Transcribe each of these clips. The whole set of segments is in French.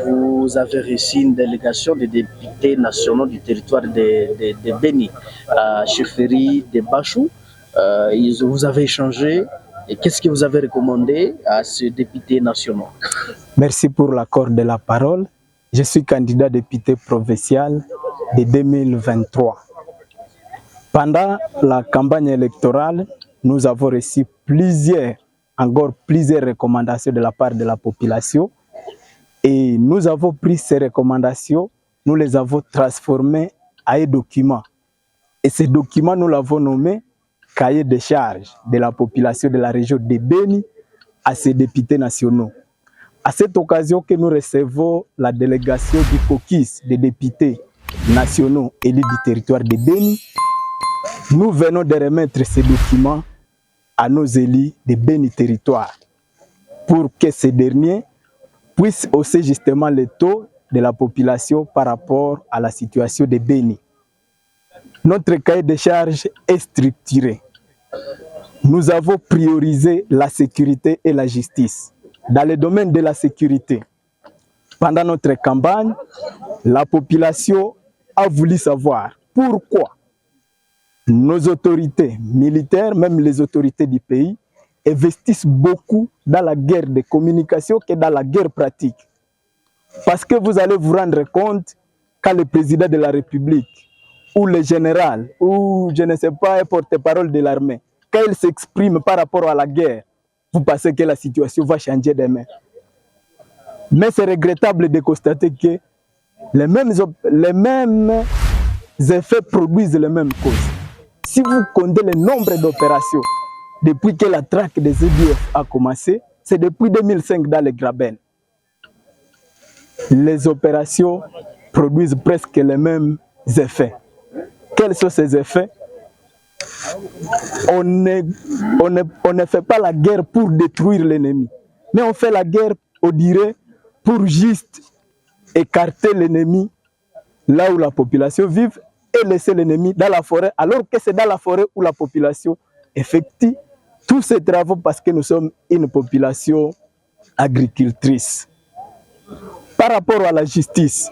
vous avez reçu une délégation des députés nationaux du territoire de Béni, à chefferie de Bachou. Vous avez échangé. Et qu'est-ce que vous avez recommandé à ces députés nationaux? Merci pour l'accord de la parole. Je suis candidat député provincial de 2023. Pendant la campagne électorale, nous avons reçu encore plusieurs recommandations de la part de la population. Et nous avons pris ces recommandations, nous les avons transformées en un document. Et ces documents, nous l'avons nommé cahier de charges de la population de la région de Béni à ses députés nationaux. À cette occasion que nous recevons la délégation du caucus des députés nationaux élus du territoire de Béni, nous venons de remettre ces documents à nos élus de Béni territoire pour que ces derniers puissent hausser justement le taux de la population par rapport à la situation de Béni. Notre cahier de charges est structuré. Nous avons priorisé la sécurité et la justice. Dans le domaine de la sécurité, pendant notre campagne, la population a voulu savoir pourquoi nos autorités militaires, même les autorités du pays, investissent beaucoup dans la guerre de communication que dans la guerre pratique. Parce que vous allez vous rendre compte quand le président de la République ou le général, ou je ne sais pas, un porte-parole de l'armée, quand il s'exprime par rapport à la guerre, vous pensez que la situation va changer demain. Mais c'est regrettable de constater que les mêmes effets produisent les mêmes causes. Si vous comptez le nombre d'opérations depuis que la traque des EDF a commencé, c'est depuis 2005 dans les Graben. Les opérations produisent presque les mêmes effets. Quels sont ces effets? On ne fait pas la guerre pour détruire l'ennemi, mais on fait la guerre, on dirait, pour juste écarter l'ennemi là où la population vit et laisser l'ennemi dans la forêt, alors que c'est dans la forêt où la population effectue tous ces travaux parce que nous sommes une population agricultrice. Par rapport à la justice,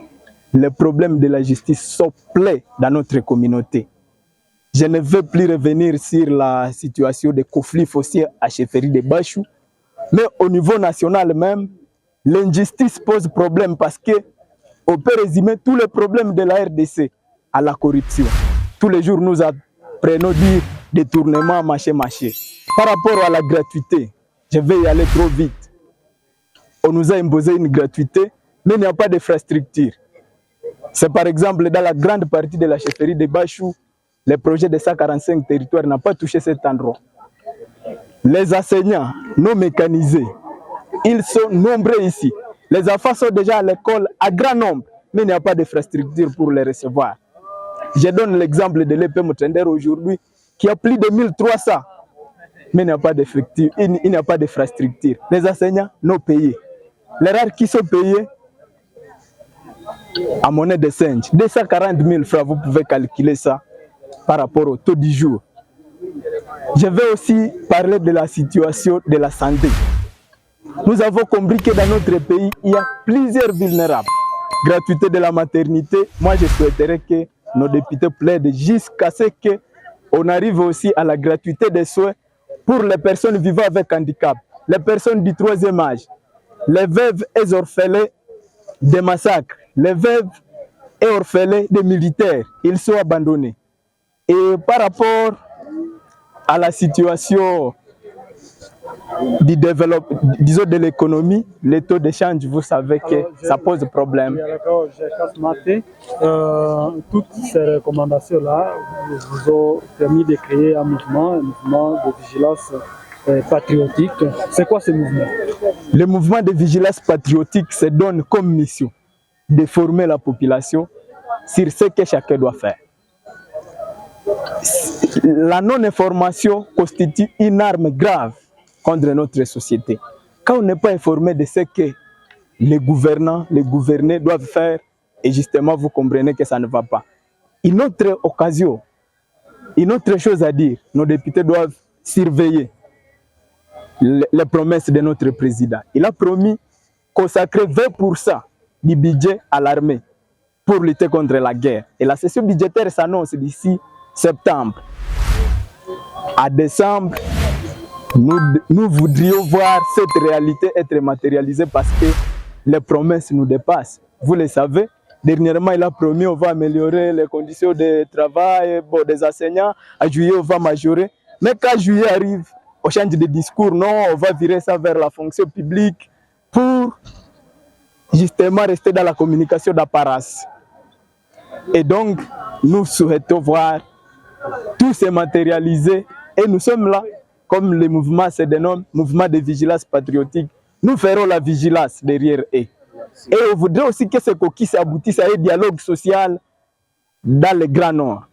les problèmes de la justice sont pleins dans notre communauté. Je ne veux plus revenir sur la situation des conflits fonciers à chefferie de Bachou, mais au niveau national même, l'injustice pose problème parce qu'on peut résumer tous les problèmes de la RDC à la corruption. Tous les jours, nous apprenons dire détournement, marché. Par rapport à la gratuité, je vais y aller trop vite. On nous a imposé une gratuité, mais il n'y a pas d'infrastructure. C'est par exemple dans la grande partie de la chefferie de Bachou, le projet de 145 territoires n'a pas touché cet endroit. Les enseignants non mécanisés, ils sont nombreux ici. Les enfants sont déjà à l'école à grand nombre, mais il n'y a pas d'infrastructure pour les recevoir. Je donne l'exemple de l'EP Mutender aujourd'hui, qui a plus de 1300, mais il n'y a pas d'effectifs, il n'y a pas d'infrastructure. Les enseignants non payés. Les rares qui sont payés à monnaie de singe, 240 000 francs, vous pouvez calculer ça par rapport au taux du jour. Je vais aussi parler de la situation de la santé. Nous avons compris que dans notre pays, il y a plusieurs vulnérables. Gratuité de la maternité, moi je souhaiterais que nos députés plaident jusqu'à ce qu'on arrive aussi à la gratuité des soins pour les personnes vivant avec handicap, les personnes du troisième âge, les veuves et orphelins des massacres, les veuves et orphelins des militaires, ils sont abandonnés. Et par rapport à la situation du développement, disons de l'économie, les taux d'échange, vous savez que ça pose problème. Toutes ces recommandations-là vous ont permis de créer un mouvement de vigilance patriotique. C'est quoi ce mouvement? Le mouvement de vigilance patriotique se donne comme mission de former la population sur ce que chacun doit faire. La non-information constitue une arme grave contre notre société. Quand on n'est pas informé de ce que les gouvernants, les gouvernés doivent faire, et justement vous comprenez que ça ne va pas. Une autre occasion, une autre chose à dire, nos députés doivent surveiller les promesses de notre président. Il a promis consacrer 20% du budget à l'armée pour lutter contre la guerre. Et la session budgétaire s'annonce d'ici septembre. À décembre, nous voudrions voir cette réalité être matérialisée parce que les promesses nous dépassent. Vous le savez, dernièrement, il a promis qu'on va améliorer les conditions de travail des enseignants. À juillet, on va majorer. Mais quand juillet arrive, on change de discours. Non, on va virer ça vers la fonction publique pour justement rester dans la communication d'apparence. Et donc, nous souhaitons voir tout se matérialiser. Et nous sommes là, comme le mouvement se dénomme, mouvement de vigilance patriotique. Nous ferons la vigilance derrière eux. Et on voudrait aussi que ce coquille s'aboutisse à un dialogue social dans le Grand Nord.